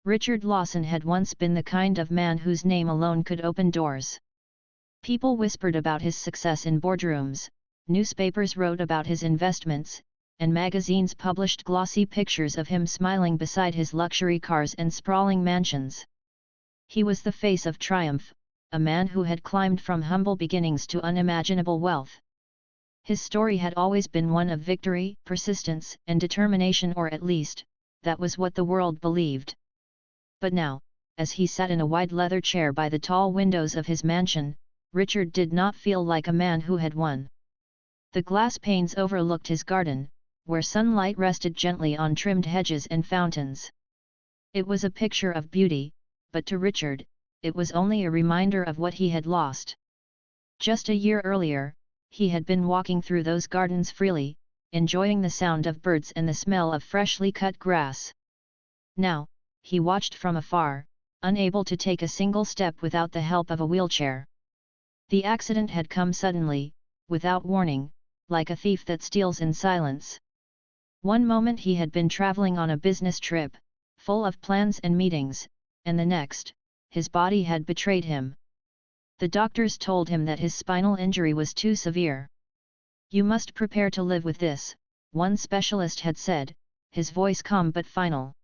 Richard Lawson had once been the kind of man whose name alone could open doors. People whispered about his success in boardrooms, newspapers wrote about his investments, and magazines published glossy pictures of him smiling beside his luxury cars and sprawling mansions. He was the face of triumph, a man who had climbed from humble beginnings to unimaginable wealth. His story had always been one of victory, persistence, and determination, or at least, that was what the world believed. But now, as he sat in a wide leather chair by the tall windows of his mansion, Richard did not feel like a man who had won. The glass panes overlooked his garden, where sunlight rested gently on trimmed hedges and fountains. It was a picture of beauty, but to Richard, it was only a reminder of what he had lost. Just a year earlier, he had been walking through those gardens freely, enjoying the sound of birds and the smell of freshly cut grass. Now, he watched from afar, unable to take a single step without the help of a wheelchair. The accident had come suddenly, without warning, like a thief that steals in silence. One moment he had been traveling on a business trip, full of plans and meetings, and the next, his body had betrayed him. The doctors told him that his spinal injury was too severe. "You must prepare to live with this," one specialist had said, his voice calm but final.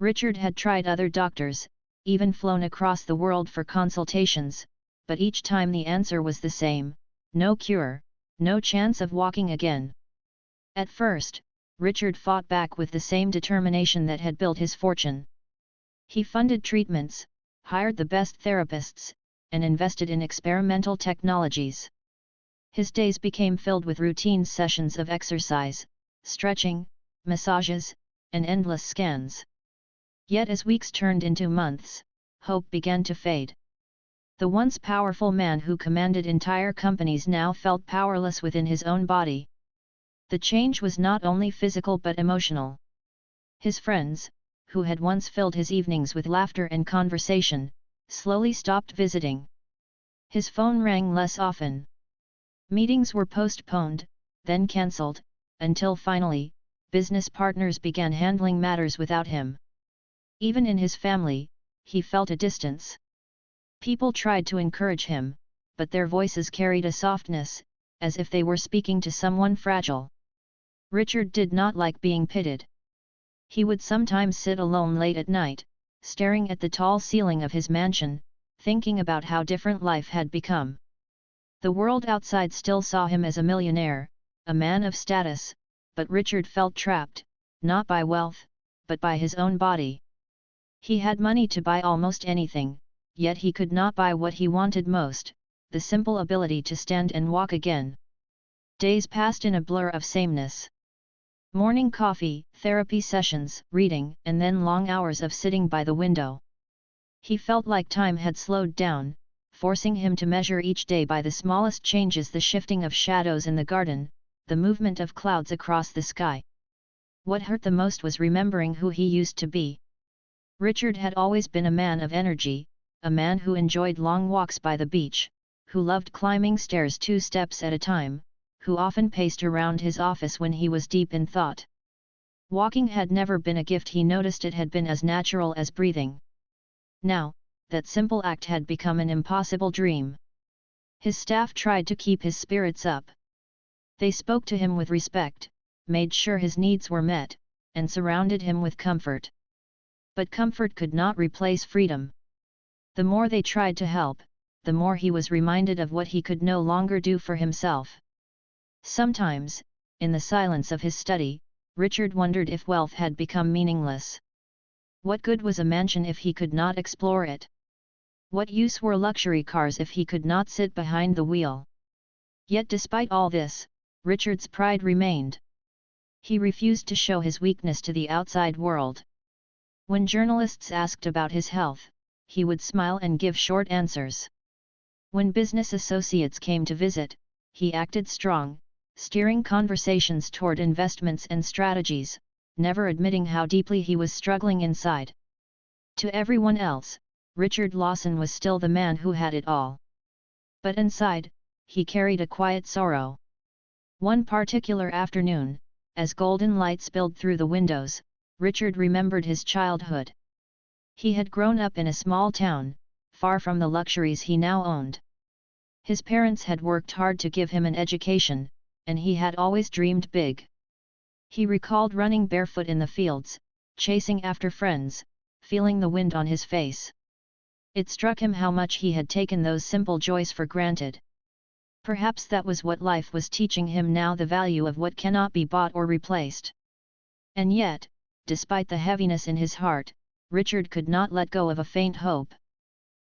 Richard had tried other doctors, even flown across the world for consultations, but each time the answer was the same: no cure, no chance of walking again. At first, Richard fought back with the same determination that had built his fortune. He funded treatments, hired the best therapists, and invested in experimental technologies. His days became filled with routine sessions of exercise, stretching, massages, and endless scans. Yet as weeks turned into months, hope began to fade. The once powerful man who commanded entire companies now felt powerless within his own body. The change was not only physical but emotional. His friends, who had once filled his evenings with laughter and conversation, slowly stopped visiting. His phone rang less often. Meetings were postponed, then cancelled, until finally, business partners began handling matters without him. Even in his family, he felt a distance. People tried to encourage him, but their voices carried a softness, as if they were speaking to someone fragile. Richard did not like being pitied. He would sometimes sit alone late at night, staring at the tall ceiling of his mansion, thinking about how different life had become. The world outside still saw him as a millionaire, a man of status, but Richard felt trapped, not by wealth, but by his own body. He had money to buy almost anything, yet he could not buy what he wanted most, the simple ability to stand and walk again. Days passed in a blur of sameness. Morning coffee, therapy sessions, reading, and then long hours of sitting by the window. He felt like time had slowed down, forcing him to measure each day by the smallest changes: the shifting of shadows in the garden, the movement of clouds across the sky. What hurt the most was remembering who he used to be. Richard had always been a man of energy, a man who enjoyed long walks by the beach, who loved climbing stairs 2 steps at a time, who often paced around his office when he was deep in thought. Walking had never been a gift; he noticed it had been as natural as breathing. Now, that simple act had become an impossible dream. His staff tried to keep his spirits up. They spoke to him with respect, made sure his needs were met, and surrounded him with comfort. But comfort could not replace freedom. The more they tried to help, the more he was reminded of what he could no longer do for himself. Sometimes, in the silence of his study, Richard wondered if wealth had become meaningless. What good was a mansion if he could not explore it? What use were luxury cars if he could not sit behind the wheel? Yet despite all this, Richard's pride remained. He refused to show his weakness to the outside world. When journalists asked about his health, he would smile and give short answers. When business associates came to visit, he acted strong, steering conversations toward investments and strategies, never admitting how deeply he was struggling inside. To everyone else, Richard Lawson was still the man who had it all. But inside, he carried a quiet sorrow. One particular afternoon, as golden light spilled through the windows, Richard remembered his childhood. He had grown up in a small town, far from the luxuries he now owned. His parents had worked hard to give him an education, and he had always dreamed big. He recalled running barefoot in the fields, chasing after friends, feeling the wind on his face. It struck him how much he had taken those simple joys for granted. Perhaps that was what life was teaching him now, the value of what cannot be bought or replaced. And yet, despite the heaviness in his heart, Richard could not let go of a faint hope.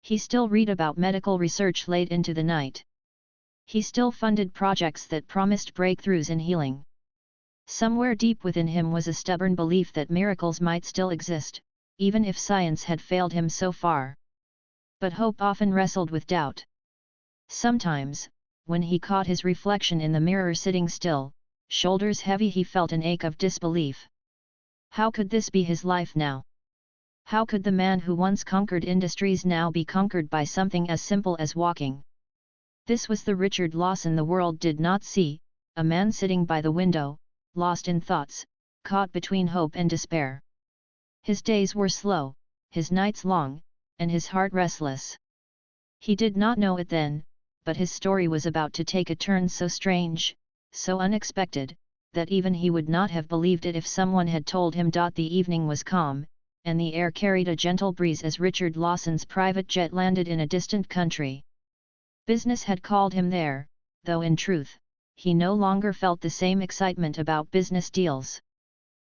He still read about medical research late into the night. He still funded projects that promised breakthroughs in healing. Somewhere deep within him was a stubborn belief that miracles might still exist, even if science had failed him so far. But hope often wrestled with doubt. Sometimes, when he caught his reflection in the mirror sitting still, shoulders heavy, he felt an ache of disbelief. How could this be his life now? How could the man who once conquered industries now be conquered by something as simple as walking? This was the Richard Lawson the world did not see, a man sitting by the window, lost in thoughts, caught between hope and despair. His days were slow, his nights long, and his heart restless. He did not know it then, but his story was about to take a turn so strange, so unexpected, that even he would not have believed it if someone had told him. The evening was calm, and the air carried a gentle breeze as Richard Lawson's private jet landed in a distant country. Business had called him there, though in truth, he no longer felt the same excitement about business deals.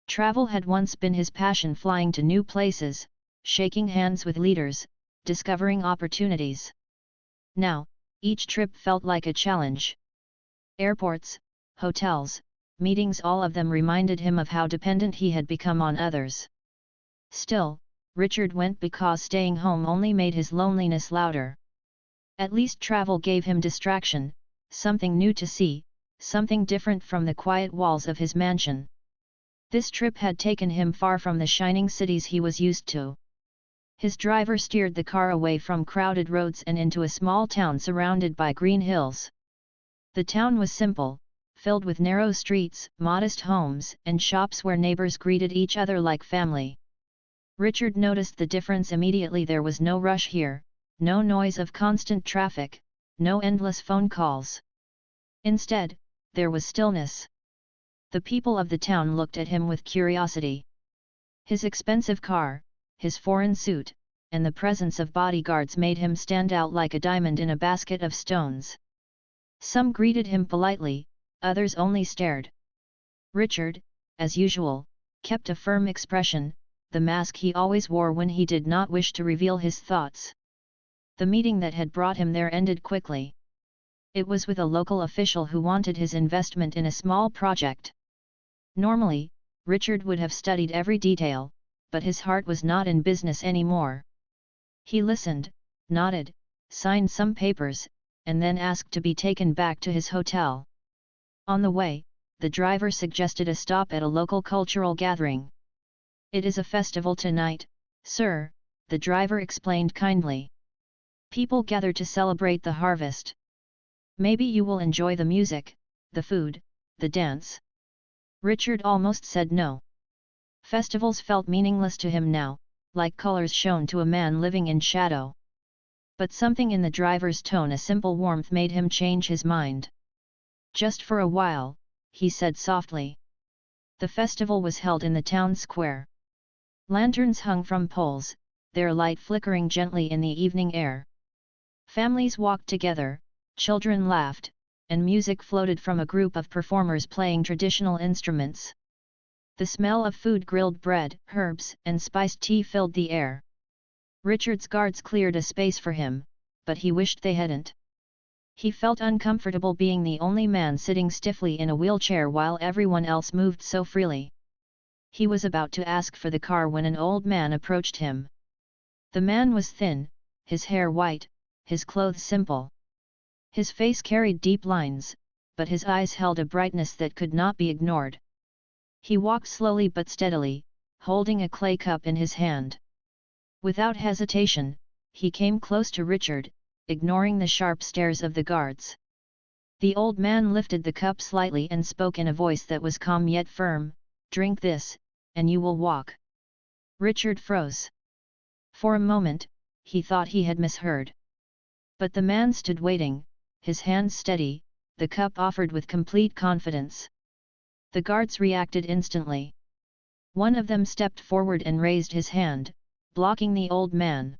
Travel had once been his passion, flying to new places, shaking hands with leaders, discovering opportunities. Now, each trip felt like a challenge. Airports, hotels, meetings, all of them reminded him of how dependent he had become on others. Still, Richard went because staying home only made his loneliness louder. At least travel gave him distraction, something new to see, something different from the quiet walls of his mansion. This trip had taken him far from the shining cities he was used to. His driver steered the car away from crowded roads and into a small town surrounded by green hills. The town was simple, filled with narrow streets, modest homes, and shops where neighbors greeted each other like family. Richard noticed the difference immediately. There was no rush here, no noise of constant traffic, no endless phone calls. Instead, there was stillness. The people of the town looked at him with curiosity. His expensive car, his foreign suit, and the presence of bodyguards made him stand out like a diamond in a basket of stones. Some greeted him politely, others only stared. Richard, as usual, kept a firm expression, the mask he always wore when he did not wish to reveal his thoughts. The meeting that had brought him there ended quickly. It was with a local official who wanted his investment in a small project. Normally, Richard would have studied every detail, but his heart was not in business anymore. He listened, nodded, signed some papers, and then asked to be taken back to his hotel. On the way, the driver suggested a stop at a local cultural gathering. "It is a festival tonight, sir," the driver explained kindly. "People gather to celebrate the harvest. Maybe you will enjoy the music, the food, the dance." Richard almost said no. Festivals felt meaningless to him now, like colors shown to a man living in shadow. But something in the driver's tone, a simple warmth, made him change his mind. "Just for a while," he said softly. The festival was held in the town square. Lanterns hung from poles, their light flickering gently in the evening air. Families walked together, children laughed, and music floated from a group of performers playing traditional instruments. The smell of food, grilled bread, herbs, and spiced tea filled the air. Richard's guards cleared a space for him, but he wished they hadn't. He felt uncomfortable being the only man sitting stiffly in a wheelchair while everyone else moved so freely. He was about to ask for the car when an old man approached him. The man was thin, his hair white, his clothes simple. His face carried deep lines, but his eyes held a brightness that could not be ignored. He walked slowly but steadily, holding a clay cup in his hand. Without hesitation, he came close to Richard, ignoring the sharp stares of the guards. The old man lifted the cup slightly and spoke in a voice that was calm yet firm, "Drink this, and you will walk." Richard froze. For a moment, he thought he had misheard. But the man stood waiting, his hands steady, the cup offered with complete confidence. The guards reacted instantly. One of them stepped forward and raised his hand, blocking the old man.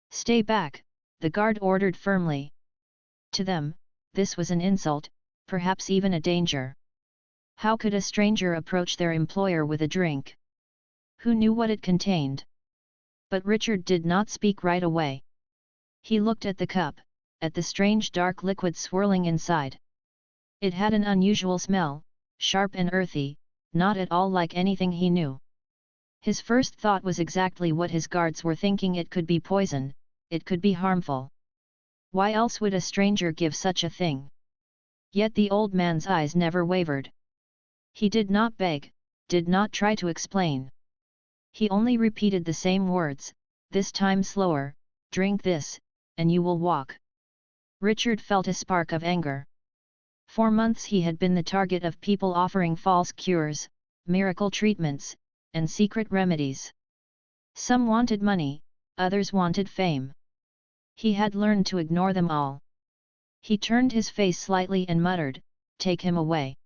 "Stay back," the guard ordered firmly. To them, this was an insult, perhaps even a danger. How could a stranger approach their employer with a drink? Who knew what it contained? But Richard did not speak right away. He looked at the cup, at the strange dark liquid swirling inside. It had an unusual smell, sharp and earthy, not at all like anything he knew. His first thought was exactly what his guards were thinking: it could be poison, it could be harmful. Why else would a stranger give such a thing? Yet the old man's eyes never wavered. He did not beg, did not try to explain. He only repeated the same words, this time slower: "Drink this, and you will walk." Richard felt a spark of anger. For months he had been the target of people offering false cures, miracle treatments, and secret remedies. Some wanted money, others wanted fame. He had learned to ignore them all. He turned his face slightly and muttered, "Take him away."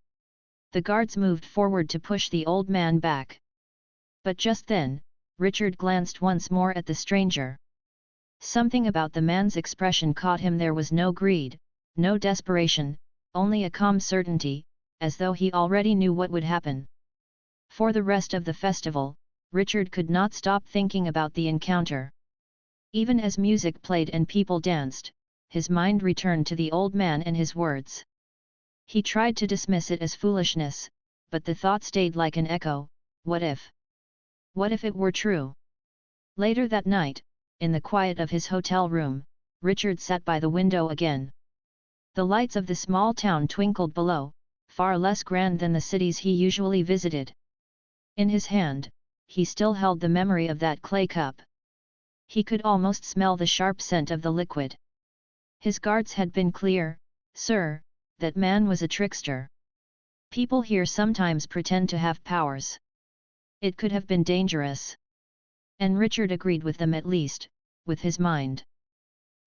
The guards moved forward to push the old man back. But just then, Richard glanced once more at the stranger. Something about the man's expression caught him. There was no greed, no desperation, only a calm certainty, as though he already knew what would happen. For the rest of the festival, Richard could not stop thinking about the encounter. Even as music played and people danced, his mind returned to the old man and his words. He tried to dismiss it as foolishness, but the thought stayed like an echo: what if? What if it were true? Later that night, in the quiet of his hotel room, Richard sat by the window again. The lights of the small town twinkled below, far less grand than the cities he usually visited. In his hand, he still held the memory of that clay cup. He could almost smell the sharp scent of the liquid. His guards had been clear: "Sir, that man was a trickster. People here sometimes pretend to have powers. It could have been dangerous." And Richard agreed with them, at least, with his mind.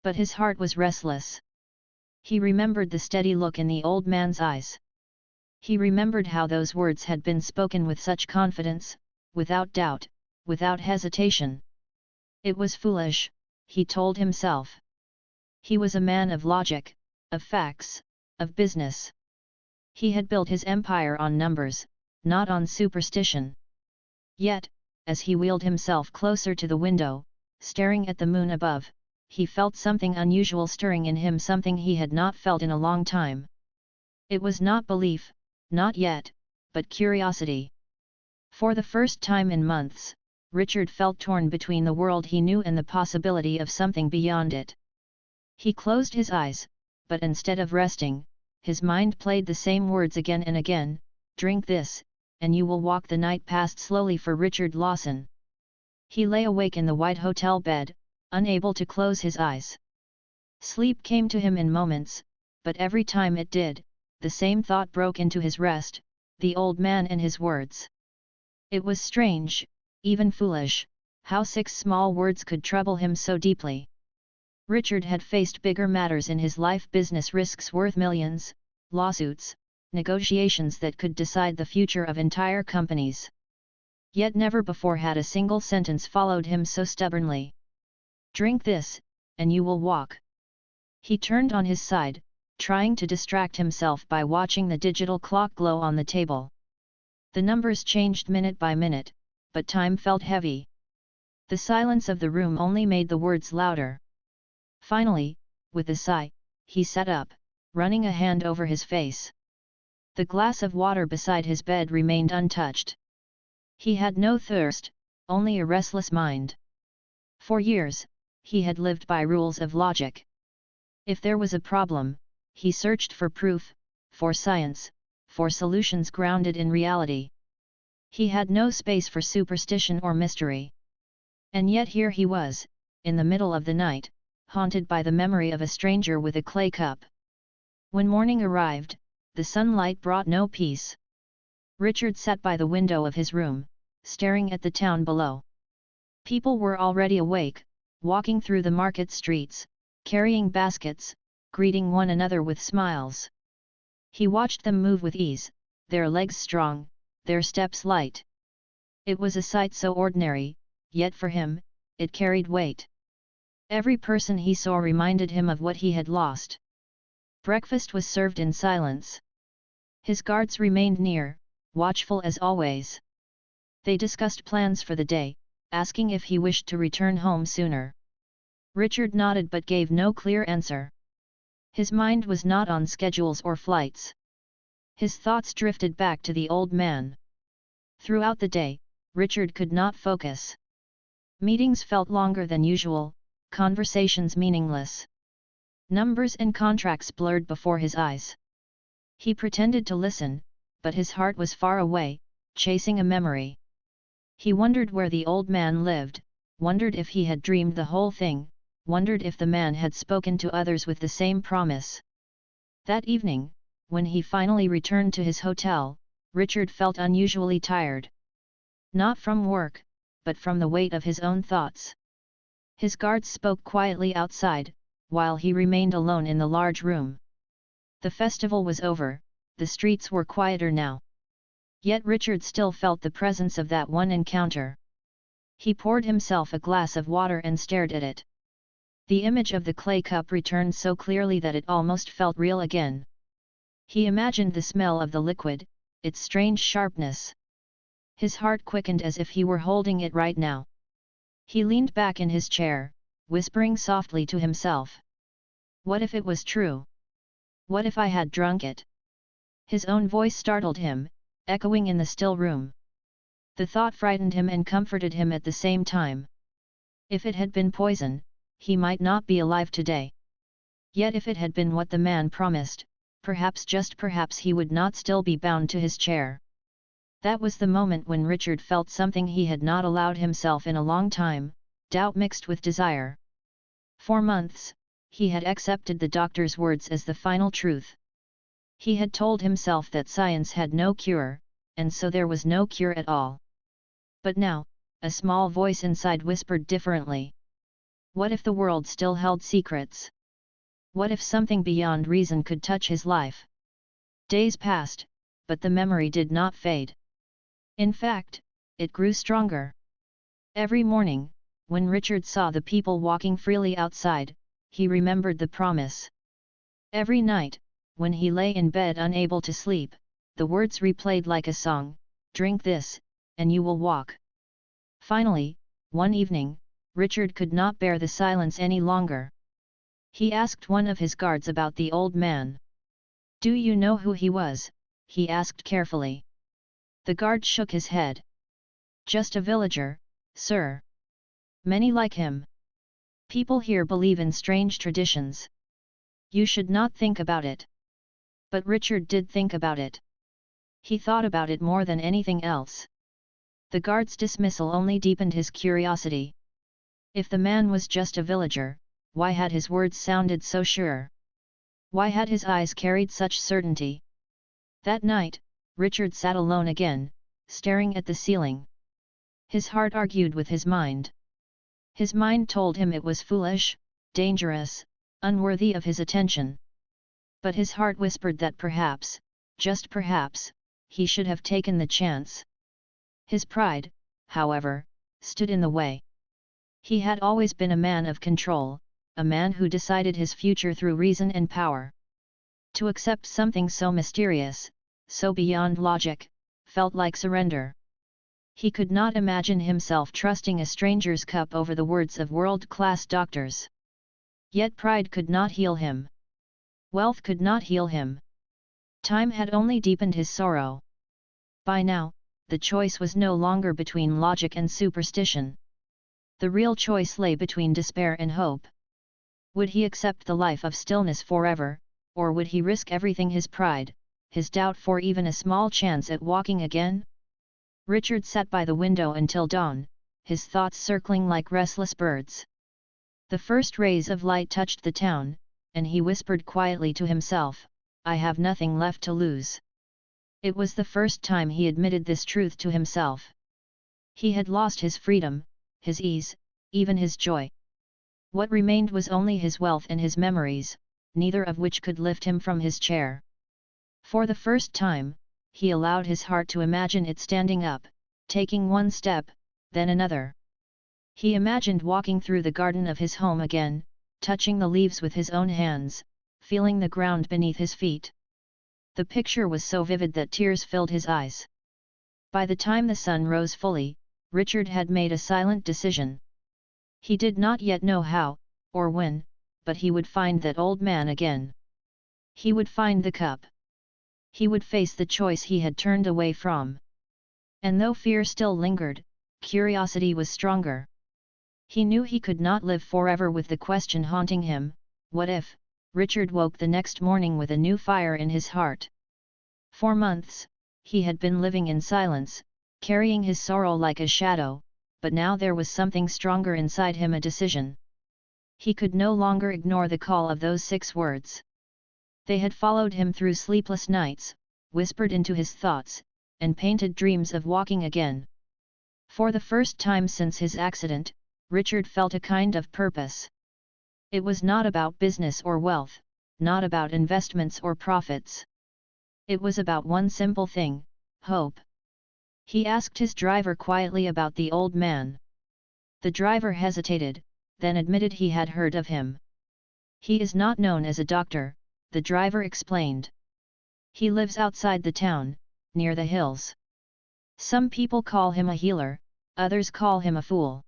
But his heart was restless. He remembered the steady look in the old man's eyes. He remembered how those words had been spoken with such confidence, without doubt, without hesitation. It was foolish, he told himself. He was a man of logic, of facts, of business. He had built his empire on numbers, not on superstition. Yet, as he wheeled himself closer to the window, staring at the moon above, he felt something unusual stirring in him, something he had not felt in a long time. It was not belief, not yet, but curiosity. For the first time in months, Richard felt torn between the world he knew and the possibility of something beyond it. He closed his eyes, but instead of resting, his mind played the same words again and again: "Drink this, and you will walk." The night passed slowly for Richard Lawson. He lay awake in the white hotel bed, unable to close his eyes. Sleep came to him in moments, but every time it did, the same thought broke into his rest: the old man and his words. It was strange, even foolish, how 6 small words could trouble him so deeply. Richard had faced bigger matters in his life: business risks worth millions, lawsuits, negotiations that could decide the future of entire companies. Yet never before had a single sentence followed him so stubbornly. "Drink this, and you will walk." He turned on his side, trying to distract himself by watching the digital clock glow on the table. The numbers changed minute by minute, but time felt heavy. The silence of the room only made the words louder. Finally, with a sigh, he sat up, running a hand over his face. The glass of water beside his bed remained untouched. He had no thirst, only a restless mind. For years, he had lived by rules of logic. If there was a problem, he searched for proof, for science, for solutions grounded in reality. He had no space for superstition or mystery. And yet here he was, in the middle of the night, haunted by the memory of a stranger with a clay cup. When morning arrived, the sunlight brought no peace. Richard sat by the window of his room, staring at the town below. People were already awake, walking through the market streets, carrying baskets, greeting one another with smiles. He watched them move with ease, their legs strong, their steps light. It was a sight so ordinary, yet for him, it carried weight. Every person he saw reminded him of what he had lost. Breakfast was served in silence. His guards remained near, watchful as always. They discussed plans for the day, asking if he wished to return home sooner. Richard nodded but gave no clear answer. His mind was not on schedules or flights. His thoughts drifted back to the old man. Throughout the day, Richard could not focus. Meetings felt longer than usual, conversations meaningless. Numbers and contracts blurred before his eyes. He pretended to listen, but his heart was far away, chasing a memory. He wondered where the old man lived, wondered if he had dreamed the whole thing, wondered if the man had spoken to others with the same promise. That evening, when he finally returned to his hotel, Richard felt unusually tired. Not from work, but from the weight of his own thoughts. His guards spoke quietly outside, while he remained alone in the large room. The festival was over, the streets were quieter now. Yet Richard still felt the presence of that one encounter. He poured himself a glass of water and stared at it. The image of the clay cup returned so clearly that it almost felt real again. He imagined the smell of the liquid, its strange sharpness. His heart quickened as if he were holding it right now. He leaned back in his chair, whispering softly to himself. What if it was true? What if I had drunk it? His own voice startled him, echoing in the still room. The thought frightened him and comforted him at the same time. If it had been poison, he might not be alive today. Yet if it had been what the man promised, perhaps just perhaps he would not still be bound to his chair. That was the moment when Richard felt something he had not allowed himself in a long time, doubt mixed with desire. For months, he had accepted the doctor's words as the final truth. He had told himself that science had no cure, and so there was no cure at all. But now, a small voice inside whispered differently. What if the world still held secrets? What if something beyond reason could touch his life? Days passed, but the memory did not fade. In fact, it grew stronger. Every morning, when Richard saw the people walking freely outside, he remembered the promise. Every night, when he lay in bed unable to sleep, the words replayed like a song, "Drink this, and you will walk." Finally, one evening, Richard could not bear the silence any longer. He asked one of his guards about the old man. "Do you know who he was?" he asked carefully. The guard shook his head. "Just a villager, sir. Many like him. People here believe in strange traditions. You should not think about it." But Richard did think about it. He thought about it more than anything else. The guard's dismissal only deepened his curiosity. If the man was just a villager, why had his words sounded so sure? Why had his eyes carried such certainty? That night, Richard sat alone again, staring at the ceiling. His heart argued with his mind. His mind told him it was foolish, dangerous, unworthy of his attention. But his heart whispered that perhaps, just perhaps, he should have taken the chance. His pride, however, stood in the way. He had always been a man of control, a man who decided his future through reason and power. To accept something so mysterious, so beyond logic, felt like surrender. He could not imagine himself trusting a stranger's cup over the words of world-class doctors. Yet pride could not heal him. Wealth could not heal him. Time had only deepened his sorrow. By now, the choice was no longer between logic and superstition. The real choice lay between despair and hope. Would he accept the life of stillness forever, or would he risk everything, his pride, his doubt, for even a small chance at walking again? Richard sat by the window until dawn, his thoughts circling like restless birds. The first rays of light touched the town, and he whispered quietly to himself, "I have nothing left to lose." It was the first time he admitted this truth to himself. He had lost his freedom, his ease, even his joy. What remained was only his wealth and his memories, neither of which could lift him from his chair. For the first time, he allowed his heart to imagine it standing up, taking one step, then another. He imagined walking through the garden of his home again, touching the leaves with his own hands, feeling the ground beneath his feet. The picture was so vivid that tears filled his eyes. By the time the sun rose fully, Richard had made a silent decision. He did not yet know how, or when, but he would find that old man again. He would find the cup. He would face the choice he had turned away from. And though fear still lingered, curiosity was stronger. He knew he could not live forever with the question haunting him, what if? Richard woke the next morning with a new fire in his heart. For months, he had been living in silence, carrying his sorrow like a shadow, but now there was something stronger inside him, a decision. He could no longer ignore the call of those 6 words. They had followed him through sleepless nights, whispered into his thoughts, and painted dreams of walking again. For the first time since his accident, Richard felt a kind of purpose. It was not about business or wealth, not about investments or profits. It was about one simple thing, hope. He asked his driver quietly about the old man. The driver hesitated, then admitted he had heard of him. He is not known as a doctor, the driver explained. He lives outside the town, near the hills. Some people call him a healer, others call him a fool.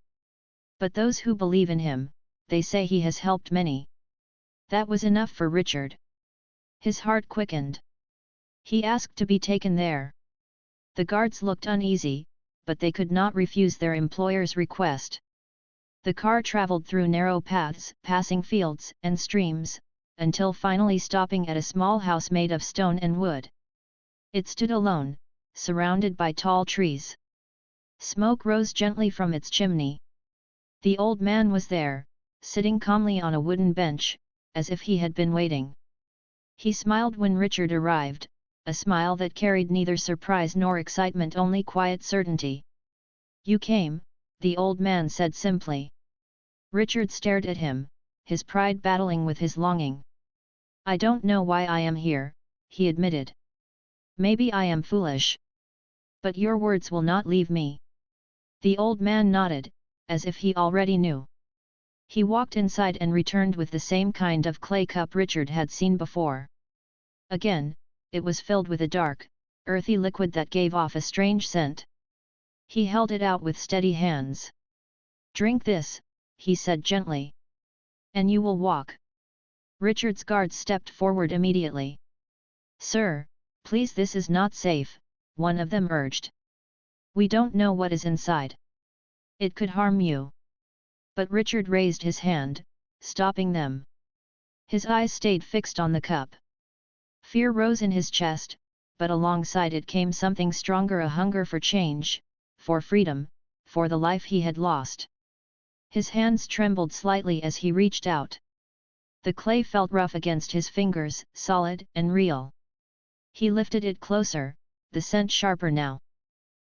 But those who believe in him, they say he has helped many. That was enough for Richard. His heart quickened. He asked to be taken there. The guards looked uneasy, but they could not refuse their employer's request. The car traveled through narrow paths, passing fields and streams, until finally stopping at a small house made of stone and wood. It stood alone, surrounded by tall trees. Smoke rose gently from its chimney. The old man was there, sitting calmly on a wooden bench, as if he had been waiting. He smiled when Richard arrived, a smile that carried neither surprise nor excitement, only quiet certainty. "You came," the old man said simply. Richard stared at him, his pride battling with his longing. "I don't know why I am here," he admitted. "Maybe I am foolish. But your words will not leave me." The old man nodded, as if he already knew. He walked inside and returned with the same kind of clay cup Richard had seen before. Again, it was filled with a dark, earthy liquid that gave off a strange scent. He held it out with steady hands. "Drink this," he said gently. "And you will walk." Richard's guards stepped forward immediately. "Sir, please, this is not safe," one of them urged. "We don't know what is inside. It could harm you." But Richard raised his hand, stopping them. His eyes stayed fixed on the cup. Fear rose in his chest, but alongside it came something stronger, a hunger for change, for freedom, for the life he had lost. His hands trembled slightly as he reached out. The clay felt rough against his fingers, solid and real. He lifted it closer, the scent sharper now.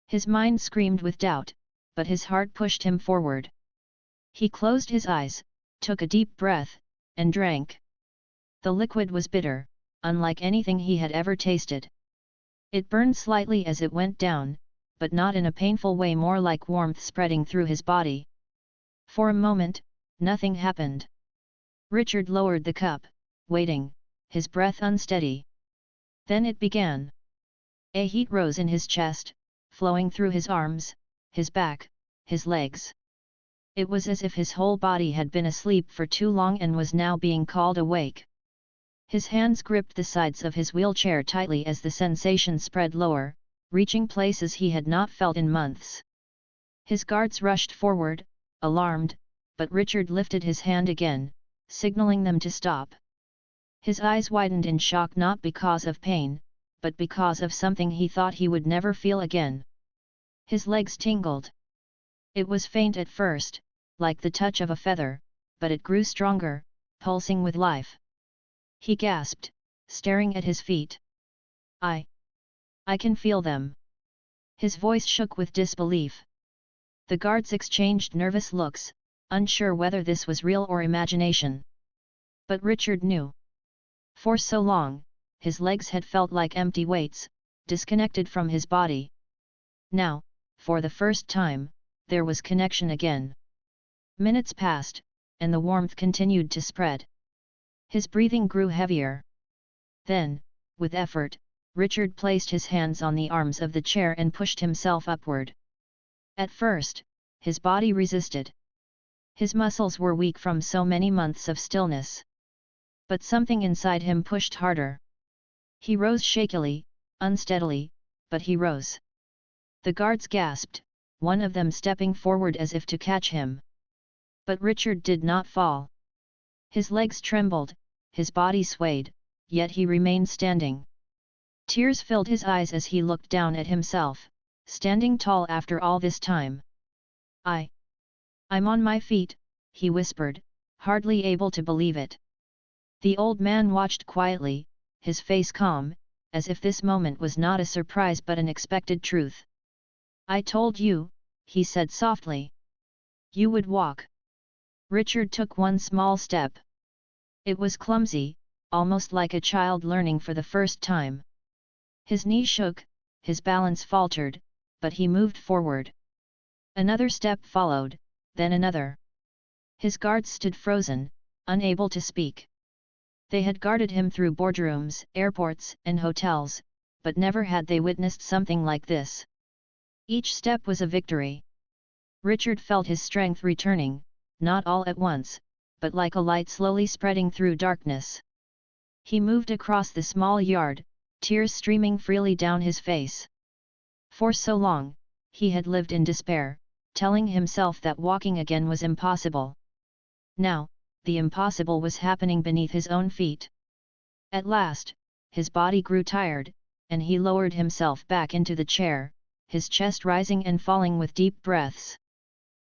His mind screamed with doubt, but his heart pushed him forward. He closed his eyes, took a deep breath, and drank. The liquid was bitter, unlike anything he had ever tasted. It burned slightly as it went down, but not in a painful way, more like warmth spreading through his body. For a moment, nothing happened. Richard lowered the cup, waiting, his breath unsteady. Then it began. A heat rose in his chest, flowing through his arms, his back, his legs. It was as if his whole body had been asleep for too long and was now being called awake. His hands gripped the sides of his wheelchair tightly as the sensation spread lower, reaching places he had not felt in months. His guards rushed forward, alarmed, but Richard lifted his hand again, signaling them to stop. His eyes widened in shock, not because of pain, but because of something he thought he would never feel again. His legs tingled. It was faint at first, like the touch of a feather, but it grew stronger, pulsing with life. He gasped, staring at his feet. I can feel them." His voice shook with disbelief. The guards exchanged nervous looks, unsure whether this was real or imagination. But Richard knew. For so long, his legs had felt like empty weights, disconnected from his body. Now, for the first time, there was connection again. Minutes passed, and the warmth continued to spread. His breathing grew heavier. Then, with effort, Richard placed his hands on the arms of the chair and pushed himself upward. At first, his body resisted. His muscles were weak from so many months of stillness. But something inside him pushed harder. He rose shakily, unsteadily, but he rose. The guards gasped, one of them stepping forward as if to catch him. But Richard did not fall. His legs trembled, his body swayed, yet he remained standing. Tears filled his eyes as he looked down at himself, standing tall after all this time. I'm on my feet, he whispered, hardly able to believe it. The old man watched quietly, his face calm, as if this moment was not a surprise but an expected truth. I told you, he said softly. You would walk. Richard took one small step. It was clumsy, almost like a child learning for the first time. His knees shook, his balance faltered, but he moved forward. Another step followed, then another. His guards stood frozen, unable to speak. They had guarded him through boardrooms, airports, and hotels, but never had they witnessed something like this. Each step was a victory. Richard felt his strength returning, not all at once, but like a light slowly spreading through darkness. He moved across the small yard, tears streaming freely down his face. For so long, he had lived in despair, telling himself that walking again was impossible. Now, the impossible was happening beneath his own feet. At last, his body grew tired, and he lowered himself back into the chair, his chest rising and falling with deep breaths.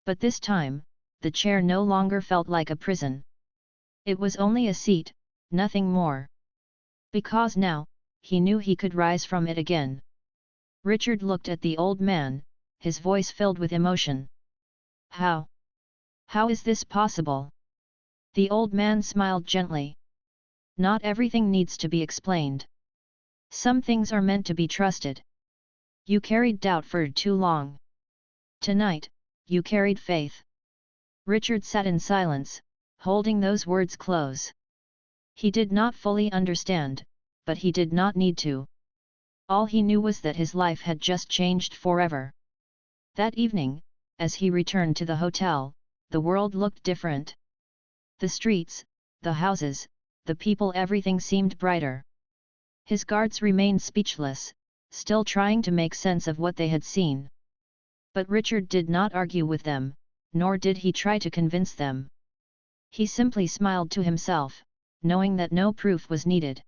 But this time, the chair no longer felt like a prison. It was only a seat, nothing more. Because now, he knew he could rise from it again. Richard looked at the old man, his voice filled with emotion. How? How is this possible? The old man smiled gently. Not everything needs to be explained. Some things are meant to be trusted. You carried doubt for too long. Tonight, you carried faith. Richard sat in silence, holding those words close. He did not fully understand, but he did not need to. All he knew was that his life had just changed forever. That evening, as he returned to the hotel, the world looked different. The streets, the houses, the people, everything seemed brighter. His guards remained speechless, still trying to make sense of what they had seen. But Richard did not argue with them, nor did he try to convince them. He simply smiled to himself, knowing that no proof was needed.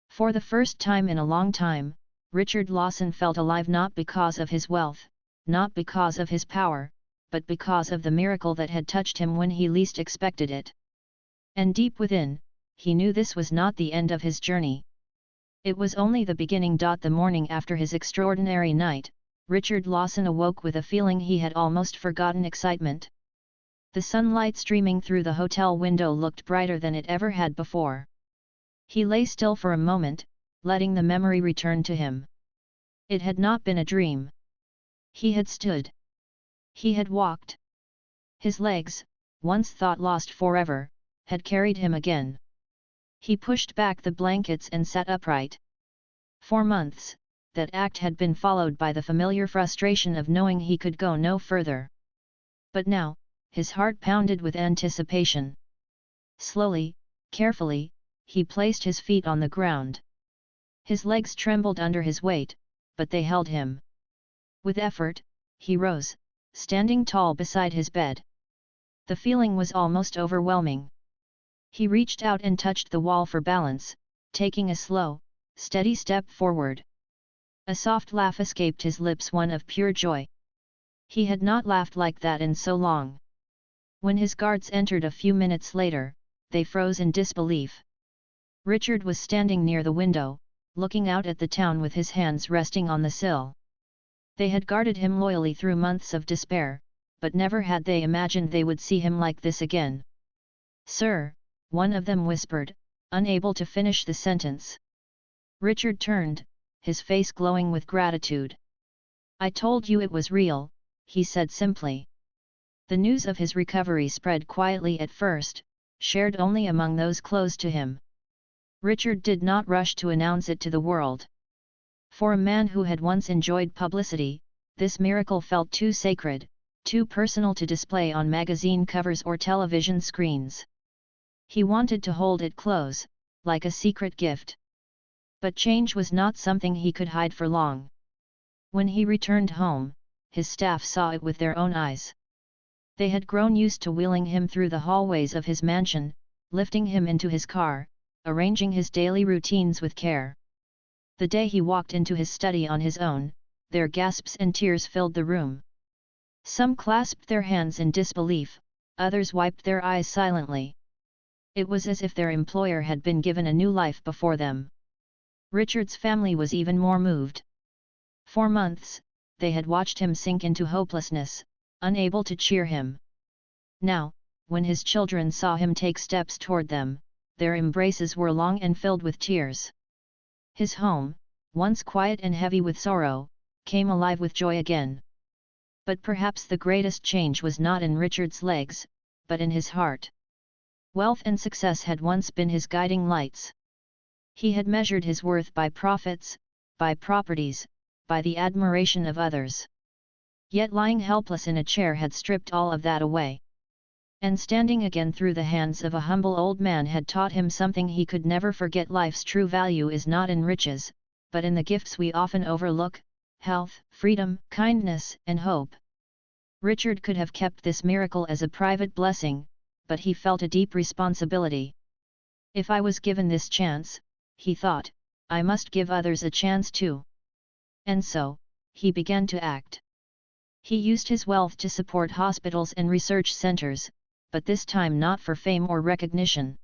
For the first time in a long time, Richard Lawson felt alive, not because of his wealth, not because of his power, but because of the miracle that had touched him when he least expected it. And deep within, he knew this was not the end of his journey. It was only the beginning. The morning after his extraordinary night, Richard Lawson awoke with a feeling he had almost forgotten: excitement. The sunlight streaming through the hotel window looked brighter than it ever had before. He lay still for a moment, letting the memory return to him. It had not been a dream. He had stood. He had walked. His legs, once thought lost forever, had carried him again. He pushed back the blankets and sat upright. For months, that act had been followed by the familiar frustration of knowing he could go no further. But now, his heart pounded with anticipation. Slowly, carefully, he placed his feet on the ground. His legs trembled under his weight, but they held him. With effort, he rose, standing tall beside his bed. The feeling was almost overwhelming. He reached out and touched the wall for balance, taking a slow, steady step forward. A soft laugh escaped his lips, one of pure joy. He had not laughed like that in so long. When his guards entered a few minutes later, they froze in disbelief. Richard was standing near the window, looking out at the town with his hands resting on the sill. They had guarded him loyally through months of despair, but never had they imagined they would see him like this again. "Sir," one of them whispered, unable to finish the sentence. Richard turned, his face glowing with gratitude. "I told you it was real," he said simply. The news of his recovery spread quietly at first, shared only among those close to him. Richard did not rush to announce it to the world. For a man who had once enjoyed publicity, this miracle felt too sacred, too personal to display on magazine covers or television screens. He wanted to hold it close, like a secret gift. But change was not something he could hide for long. When he returned home, his staff saw it with their own eyes. They had grown used to wheeling him through the hallways of his mansion, lifting him into his car, arranging his daily routines with care. The day he walked into his study on his own, their gasps and tears filled the room. Some clasped their hands in disbelief, others wiped their eyes silently. It was as if their employer had been given a new life before them. Richard's family was even more moved. For months, they had watched him sink into hopelessness, unable to cheer him. Now, when his children saw him take steps toward them, their embraces were long and filled with tears. His home, once quiet and heavy with sorrow, came alive with joy again. But perhaps the greatest change was not in Richard's legs, but in his heart. Wealth and success had once been his guiding lights. He had measured his worth by profits, by properties, by the admiration of others. Yet lying helpless in a chair had stripped all of that away. And standing again through the hands of a humble old man had taught him something he could never forget: life's true value is not in riches, but in the gifts we often overlook: health, freedom, kindness, and hope. Richard could have kept this miracle as a private blessing, but he felt a deep responsibility. If I was given this chance, he thought, I must give others a chance too. And so, he began to act. He used his wealth to support hospitals and research centers, but this time not for fame or recognition.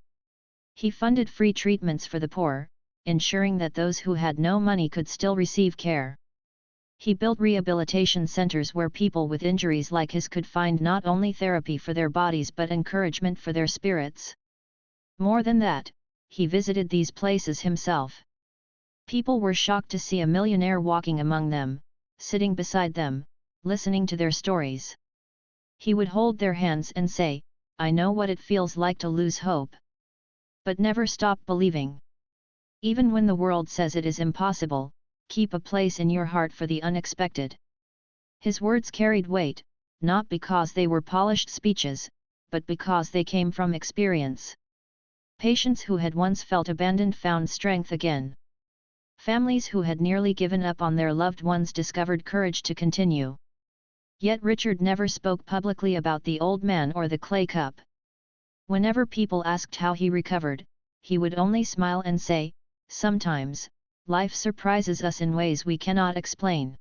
He funded free treatments for the poor, ensuring that those who had no money could still receive care. He built rehabilitation centers where people with injuries like his could find not only therapy for their bodies but encouragement for their spirits. More than that, he visited these places himself. People were shocked to see a millionaire walking among them, sitting beside them, listening to their stories. He would hold their hands and say, I know what it feels like to lose hope. But never stop believing. Even when the world says it is impossible, keep a place in your heart for the unexpected. His words carried weight, not because they were polished speeches, but because they came from experience. Patients who had once felt abandoned found strength again. Families who had nearly given up on their loved ones discovered courage to continue. Yet Richard never spoke publicly about the old man or the clay cup. Whenever people asked how he recovered, he would only smile and say, sometimes, life surprises us in ways we cannot explain.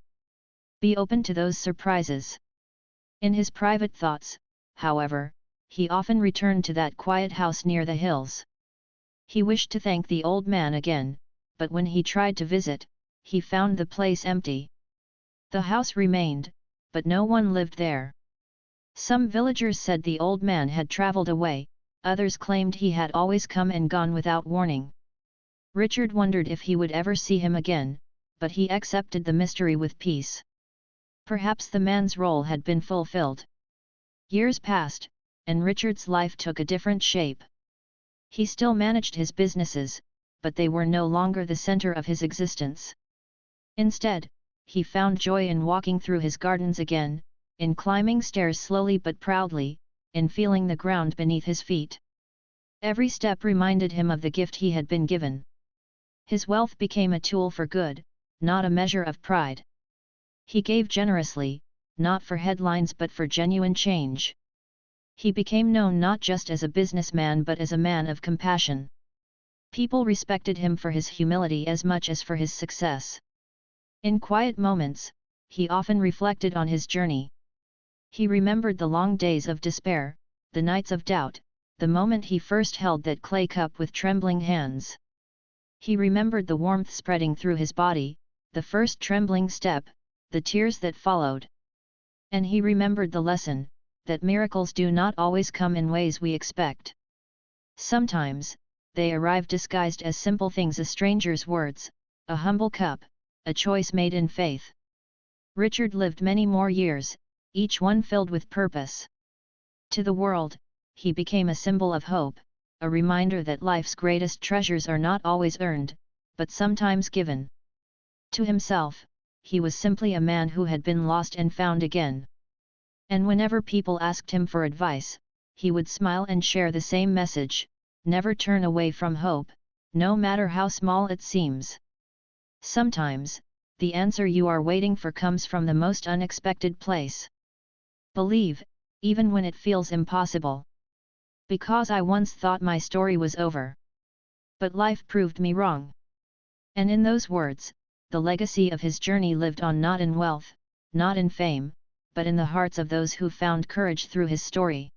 Be open to those surprises. In his private thoughts, however, he often returned to that quiet house near the hills. He wished to thank the old man again, but when he tried to visit, he found the place empty. The house remained, but no one lived there. Some villagers said the old man had traveled away, others claimed he had always come and gone without warning. Richard wondered if he would ever see him again, but he accepted the mystery with peace. Perhaps the man's role had been fulfilled. Years passed, and Richard's life took a different shape. He still managed his businesses, but they were no longer the center of his existence. Instead, he found joy in walking through his gardens again, in climbing stairs slowly but proudly, in feeling the ground beneath his feet. Every step reminded him of the gift he had been given. His wealth became a tool for good, not a measure of pride. He gave generously, not for headlines but for genuine change. He became known not just as a businessman but as a man of compassion. People respected him for his humility as much as for his success. In quiet moments, he often reflected on his journey. He remembered the long days of despair, the nights of doubt, the moment he first held that clay cup with trembling hands. He remembered the warmth spreading through his body, the first trembling step, the tears that followed. And he remembered the lesson, that miracles do not always come in ways we expect. Sometimes, they arrive disguised as simple things: a stranger's words, a humble cup, a choice made in faith. Richard lived many more years, each one filled with purpose. To the world, he became a symbol of hope, a reminder that life's greatest treasures are not always earned, but sometimes given. To himself, he was simply a man who had been lost and found again. And whenever people asked him for advice, he would smile and share the same message: never turn away from hope, no matter how small it seems. Sometimes, the answer you are waiting for comes from the most unexpected place. Believe, even when it feels impossible. Because I once thought my story was over. But life proved me wrong. And in those words, the legacy of his journey lived on, not in wealth, not in fame, but in the hearts of those who found courage through his story.